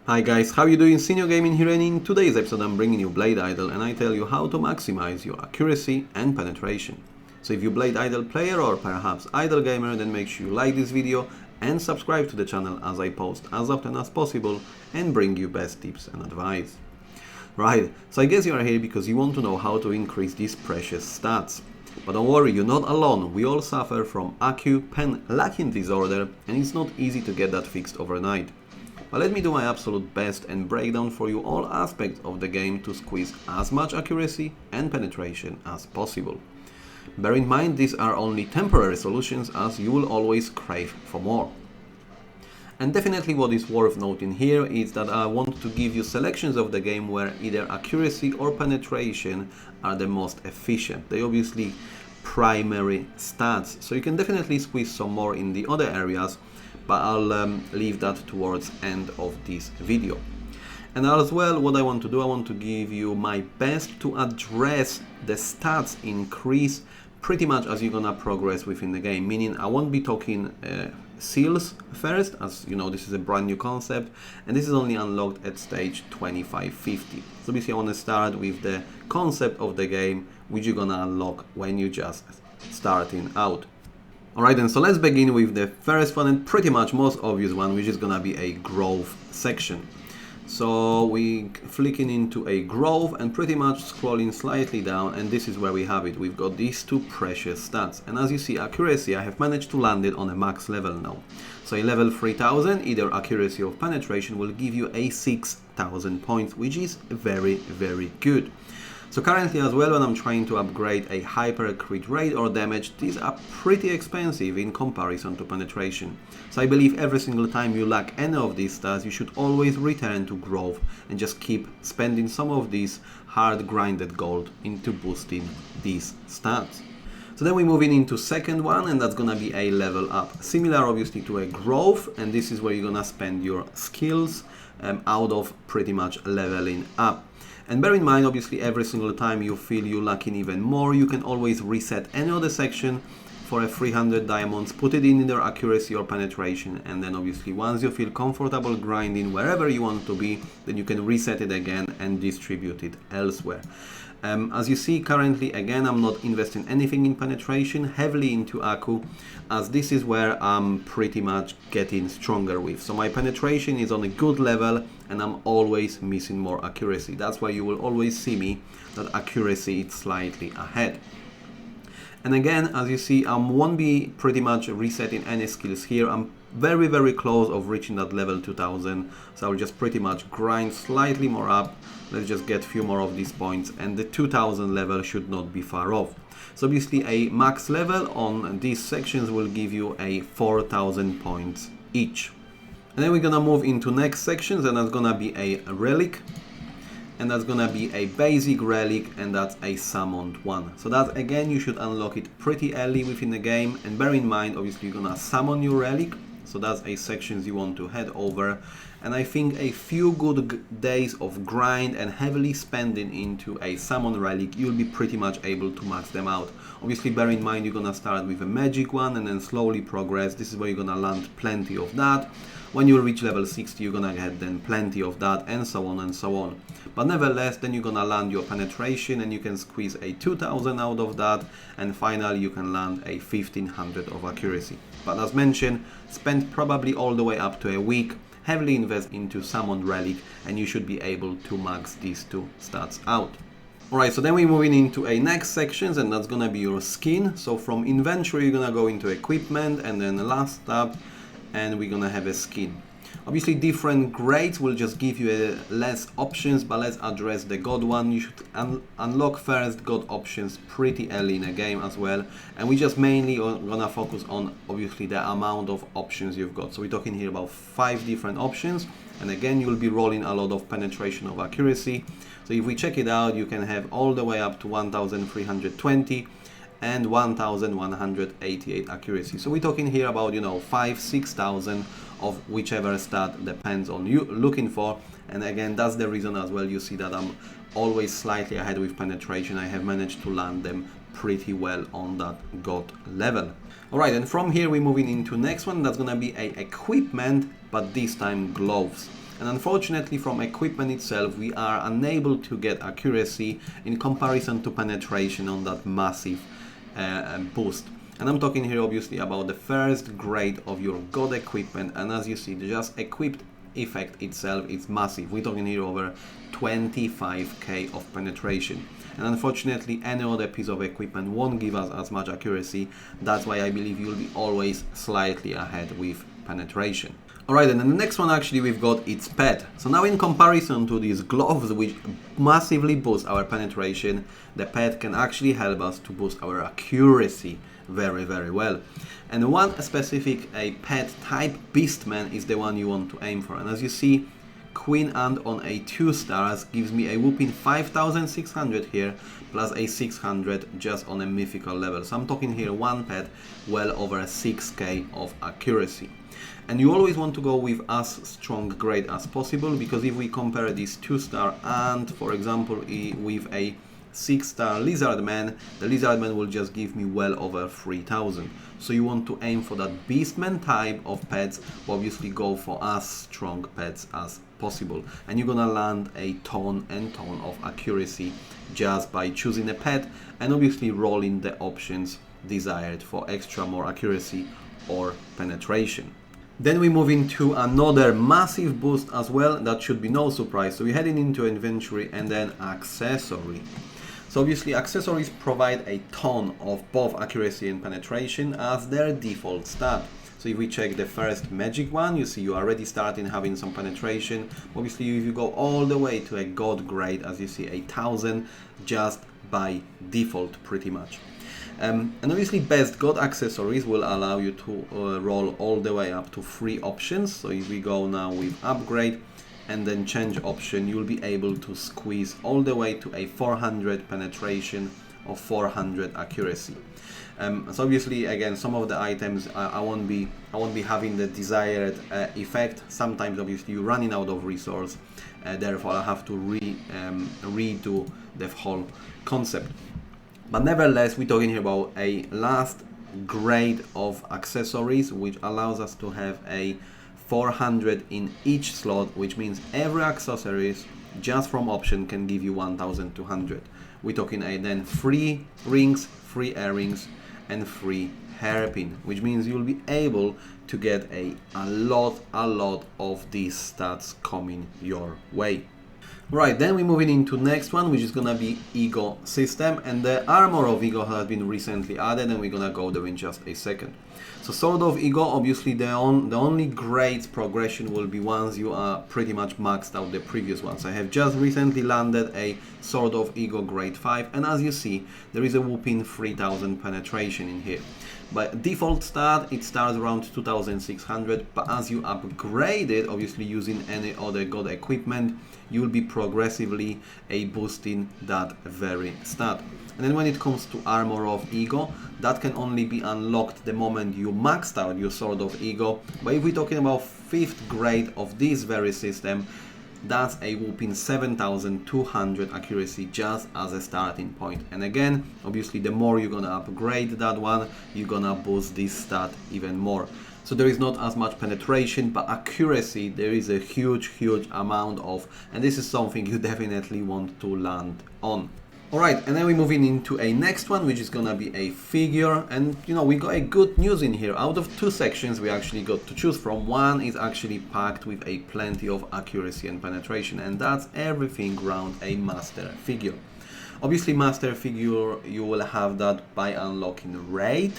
Hi guys, how you doing? Senior Gaming here, and in today's episode I'm bringing you Blade Idle and I tell you how to maximize your accuracy and penetration. So if you're Blade Idle player or perhaps idle gamer, then make sure you like this video and subscribe to the channel as I post as often as possible and bring you best tips and advice. Right, so I guess you are here because you want to know how to increase these precious stats. But don't worry, you're not alone. We all suffer from ACU pen lacking disorder and it's not easy to get that fixed overnight. But let me do my absolute best and break down for you all aspects of the game to squeeze as much accuracy and penetration as possible. Bear in mind, these are only temporary solutions as you will always crave for more. And definitely what is worth noting here is that I want to give you selections of the game where either accuracy or penetration are the most efficient. They obviously primary stats, so you can definitely squeeze some more in the other areas, but I'll leave that towards end of this video. And as well, what I want to do, I want to give you my best to address the stats increase pretty much as you're gonna progress within the game, meaning I won't be talking seals first, as you know this is a brand new concept and this is only unlocked at stage 2550. So basically I want to start with the concept of the game which you're gonna unlock when you just starting out. Alright then, so let's begin with the first one and pretty much most obvious one, which is gonna be a growth section. So we flicking into a growth and pretty much scrolling slightly down, and this is where we have it. We've got these two precious stats, and as you see, accuracy, I have managed to land it on a max level now. So a level 3000, either accuracy or penetration, will give you a 6000 points, which is very good. So currently as well, when I'm trying to upgrade a hyper crit rate or damage, these are pretty expensive in comparison to penetration. So I believe every single time you lack any of these stats, you should always return to growth and just keep spending some of these hard grinded gold into boosting these stats. So then we're moving into second one, and that's gonna be a level up. Similar obviously to a growth, and this is where you're gonna spend your skills out of pretty much leveling up. And bear in mind, obviously, every single time you feel you're lacking even more, you can always reset any other section for a 300 diamonds, put it in either accuracy or penetration, and then obviously once you feel comfortable grinding wherever you want to be, then you can reset it again and distribute it elsewhere. As you see currently, again, I'm not investing anything in penetration, heavily into ACU, as this is where I'm pretty much getting stronger with. So my penetration is on a good level and I'm always missing more accuracy. That's why you will always see me that accuracy is slightly ahead. And again, as you see, I won't be pretty much resetting any skills here. I'm very close of reaching that level 2000, so I'll just pretty much grind slightly more up. Let's just get a few more of these points, and the 2000 level should not be far off. So obviously a max level on these sections will give you a 4000 points each. And then we're gonna move into next sections, and that's gonna be a relic, and that's gonna be a basic relic, and that's a summoned one. So that again, you should unlock it pretty early within the game, and bear in mind obviously you're gonna summon your relic, so that's a sections you want to head over. And I think a few good days of grind and heavily spending into a summon relic, you'll be pretty much able to max them out. Obviously bear in mind you're gonna start with a magic one and then slowly progress. This is where you're gonna land plenty of that. When you reach level 60, you're gonna get then plenty of that, and so on and so on. But nevertheless, then you're gonna land your penetration and you can squeeze a 2000 out of that, and finally you can land a 1500 of accuracy. But as mentioned, spend probably all the way up to a week, heavily invest into summoned relic, and you should be able to max these two stats out. Alright, so then we're moving into a next sections, and that's gonna be your skin. So from inventory you're gonna go into equipment, and then last tab, and we're gonna have a skin. Obviously different grades will just give you less options, but let's address the god one. You should unlock first god options pretty early in the game as well, and we just mainly gonna focus on obviously the amount of options you've got. So we're talking here about 5 different options, and again you'll be rolling a lot of penetration of accuracy. So if we check it out, you can have all the way up to 1320 and 1188 accuracy. So we're talking here about, you know, 5-6,000 of whichever stat depends on you looking for. And again, that's the reason as well you see that I'm always slightly ahead with penetration. I have managed to land them pretty well on that god level. Alright, and from here we're moving into next one. That's gonna be a equipment, but this time gloves. And unfortunately from equipment itself we are unable to get accuracy in comparison to penetration on that massive boost. And I'm talking here obviously about the first grade of your god equipment, and as you see, the just equipped effect itself is massive. We're talking here over 25k of penetration, and unfortunately any other piece of equipment won't give us as much accuracy. That's why I believe you'll be always slightly ahead with penetration. Alright, and then the next one actually we've got its pet. So now in comparison to these gloves which massively boost our penetration, the pet can actually help us to boost our accuracy very well. And one specific pet type beastman is the one you want to aim for. And as you see, Queen Ant on a 2 stars gives me a whooping 5600 here, plus a 600 just on a mythical level. So I'm talking here one pet well over 6k of accuracy. And you always want to go with as strong grade as possible, because if we compare this 2-star Ant, for example, with a 6-star Lizardman, the Lizardman will just give me well over 3000. So you want to aim for that Beastman type of pets, but obviously go for as strong pets as possible. And you're gonna land a ton and ton of accuracy just by choosing a pet and obviously rolling the options desired for extra more accuracy or penetration. Then we move into another massive boost as well, that should be no surprise. So we're heading into inventory and then accessory. So obviously accessories provide a ton of both accuracy and penetration as their default stat. So if we check the first magic one, you see you already starting having some penetration. Obviously if you go all the way to a god grade, as you see 1000 just by default pretty much. And obviously best god accessories will allow you to roll all the way up to 3 options. So if we go now with upgrade and then change option, you'll be able to squeeze all the way to a 400 penetration or 400 accuracy. So obviously again some of the items I won't be having the desired effect. Sometimes obviously you're running out of resource, therefore I have to redo the whole concept. But nevertheless, we're talking here about a last grade of accessories, which allows us to have a 400 in each slot, which means every accessories just from option can give you 1200. We're talking then 3 rings, 3 earrings and 3 hairpin, which means you'll be able to get a lot of these stats coming your way. Right, then we're moving into next one, which is gonna be Ego system, and the armor of Ego has been recently added, and we're gonna go there in just a second. So Sword of Ego, obviously the only great progression will be once you are pretty much maxed out the previous ones. I have just recently landed a Sword of Ego grade 5, and as you see, there is a whooping 3000 penetration in here. By default start, it starts around 2600, but as you upgrade it, obviously using any other god equipment, you will be progressively boosting that very stat. And then when it comes to Armor of Ego, that can only be unlocked the moment you maxed out your Sword of Ego. But if we're talking about 5th grade of this very system, that's a whooping 7200 accuracy just as a starting point. And again, obviously the more you're gonna upgrade that one, you're gonna boost this stat even more. So there is not as much penetration, but accuracy there is a huge amount of, and this is something you definitely want to land on. Alright, and then we're moving into a next one, which is gonna be a figure, and you know, we got a good news in here. Out of 2 sections we actually got to choose from, one is actually packed with a plenty of accuracy and penetration, and that's everything around a master figure. Obviously master figure, you will have that by unlocking raid,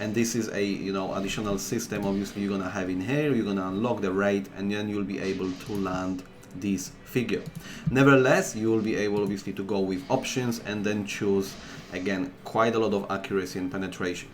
and this is a additional system obviously you're gonna have in here. You're gonna unlock the raid and then you'll be able to land this figure. Nevertheless, you will be able obviously to go with options and then choose again quite a lot of accuracy and penetration.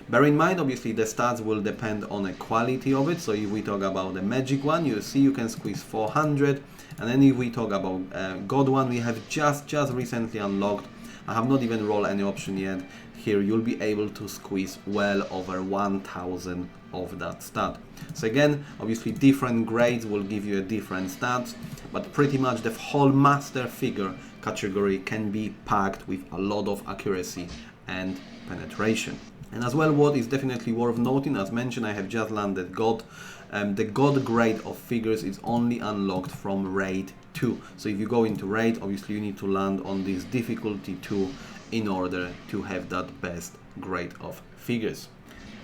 Bear in mind obviously the stats will depend on the quality of it. So if we talk about the magic one, you see you can squeeze 400, and then if we talk about god one, we have just recently unlocked. I have not even rolled any option yet. Here you'll be able to squeeze well over 1000 of that stat. So again, obviously different grades will give you a different stats, but pretty much the whole master figure category can be packed with a lot of accuracy and penetration. And as well, what is definitely worth noting, as mentioned, I have just landed God. The God grade of figures is only unlocked from raid 2. So if you go into raid, obviously you need to land on this difficulty 2 in order to have that best grade of figures.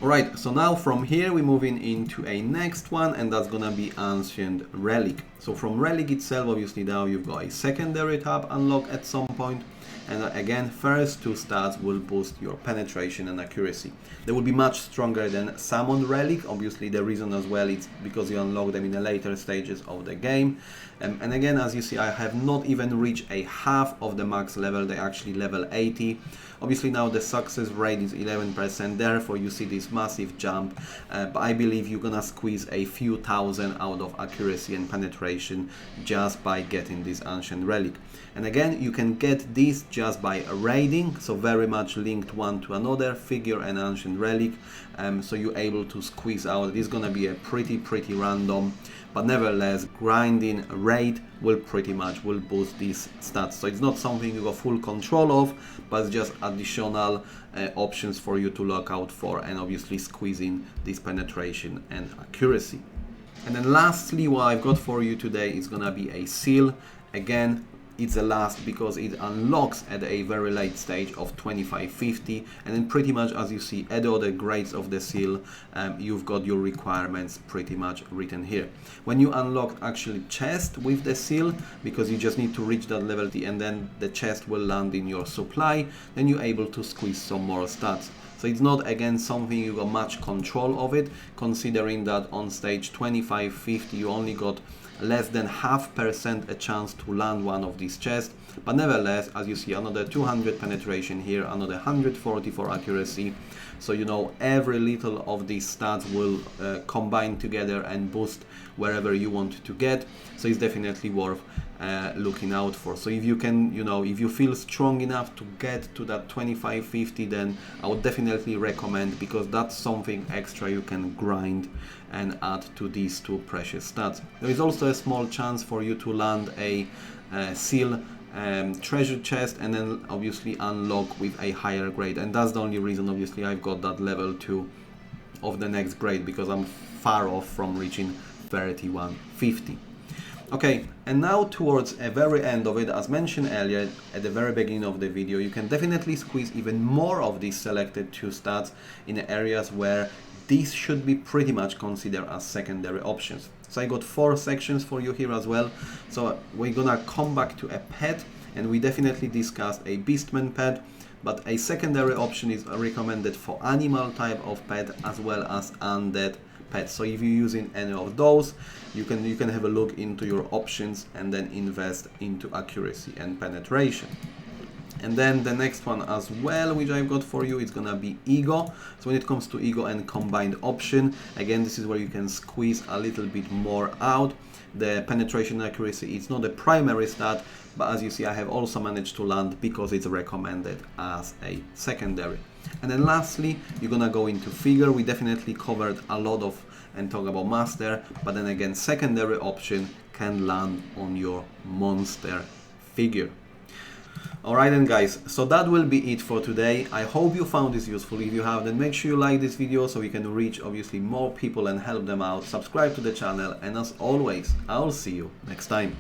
Alright, so now from here we're moving into a next one, and that's gonna be Ancient Relic. So from Relic itself, obviously now you've got a secondary tab unlocked at some point, and again, first two stats will boost your penetration and accuracy. They will be much stronger than Summon Relic. Obviously the reason as well is because you unlock them in the later stages of the game. And again, as you see, I have not even reached a half of the max level. They actually level 80. Obviously now the success rate is 11%, therefore you see this massive jump, but I believe you're gonna squeeze a few thousand out of accuracy and penetration just by getting this Ancient Relic. And again, you can get this just by raiding, so very much linked one to another, figure and Ancient Relic, so you're able to squeeze out. This is gonna be a pretty random, but nevertheless, grinding raid will pretty much boost these stats. So it's not something you got full control of, but it's just additional options for you to look out for, and obviously squeezing this penetration and accuracy. And then lastly, what I've got for you today is gonna be a seal. Again, it's the last because it unlocks at a very late stage of 2550, and then pretty much as you see at all the grades of the seal, you've got your requirements pretty much written here. When you unlock actually chest with the seal, because you just need to reach that level and then the chest will land in your supply, then you're able to squeeze some more stats. So it's not again something you got much control of it, considering that on stage 2550 you only got less than 0.5% a chance to land one of these chests, but nevertheless, as you see, another 200 penetration here, another 140 for accuracy. So you know, every little of these stats will combine together and boost wherever you want to get. So it's definitely worth looking out for. So if you can, you know, if you feel strong enough to get to that 2550, then I would definitely recommend, because that's something extra you can grind and add to these two precious stats. There is also a small chance for you to land a seal treasure chest and then obviously unlock with a higher grade, and that's the only reason obviously I've got that level 2 of the next grade, because I'm far off from reaching 3150. Okay, and now towards a very end of it, as mentioned earlier at the very beginning of the video, you can definitely squeeze even more of these selected 2 stats in areas where these should be pretty much considered as secondary options. So I got 4 sections for you here as well. So we're gonna come back to a pet, and we definitely discussed a beastman pet, but a secondary option is recommended for animal type of pet as well as undead pets. So if you're using any of those, you can have a look into your options and then invest into accuracy and penetration. And then the next one as well, which I've got for you, is gonna be ego. So when it comes to ego and combined option, again, this is where you can squeeze a little bit more out. The penetration accuracy, it's not a primary stat, but as you see, I have also managed to land because it's recommended as a secondary. And then lastly, you're gonna go into figure. We definitely covered a lot of and talk about master, but then again, secondary option can land on your monster figure. Alright then guys, so that will be it for today. I hope you found this useful. If you have, then make sure you like this video so we can reach obviously more people and help them out. Subscribe to the channel, and as always, I'll see you next time.